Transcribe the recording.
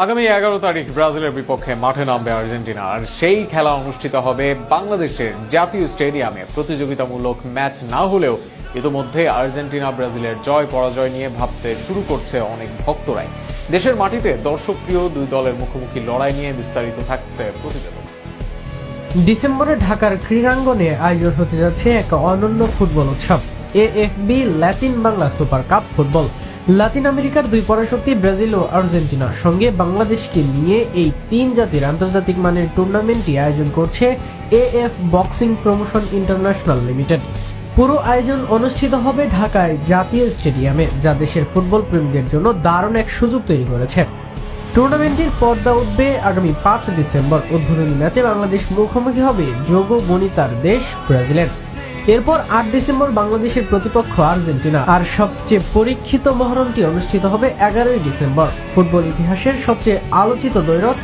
আগামী 11 তারিখ ব্রাজিলের বিপক্ষে মাঠে নামবে আর্জেন্টিনা। আর সেই খেলা অনুষ্ঠিত হবে বাংলাদেশের জাতীয় স্টেডিয়ামে। প্রতিযোগিতামূলক ম্যাচ না হলেও ইতোমধ্যে আর্জেন্টিনা ব্রাজিলের জয় পরাজয় নিয়ে ভাবতে শুরু করছে অনেক ভক্তরাই। দেশের মাটিতে দর্শকপ্রিয় দুই দলের মুখোমুখি লড়াই নিয়ে বিস্তারিত থাকছে প্রতিবেদন। ডিসেম্বরে ঢাকার ক্রীড়াঙ্গনে আয়োজন হতে যাচ্ছে এক অনন্য ফুটবল উৎসব, AFB Latin Bangla super cup football. Latin আমেরিকার দুই পরাশক্তি ব্রাজিল ও আর্জেন্টিনার সঙ্গে বাংলাদেশকে নিয়ে এই তিন জাতির আন্তর্জাতিক মানের টুর্নামেন্টটি আয়োজন করছে AF boxing promotion international limited. পুরো আয়োজন অনুষ্ঠিত হবে ঢাকায় জাতীয় স্টেডিয়ামে, যা দেশের ফুটবল প্রেমীদের জন্য দারুণ এক সুযোগ তৈরি করেছে। টুর্নামেন্টের পর্দা উঠবে আগামী 5 ডিসেম্বর। উদ্বোধনী ম্যাচে বাংলাদেশ মুখোমুখি হবে যোগ গণিতার দেশ ব্রাজিলের। এরপর 8 ডিসেম্বর বাংলাদেশের প্রতিপক্ষ আর্জেন্টিনা। আর সবচেয়ে পরীক্ষিত মহরণটি অনুষ্ঠিত হবে 11 ডিসেম্বর। ফুটবল ইতিহাসের সবচেয়ে আলোচিত দ্বৈরথ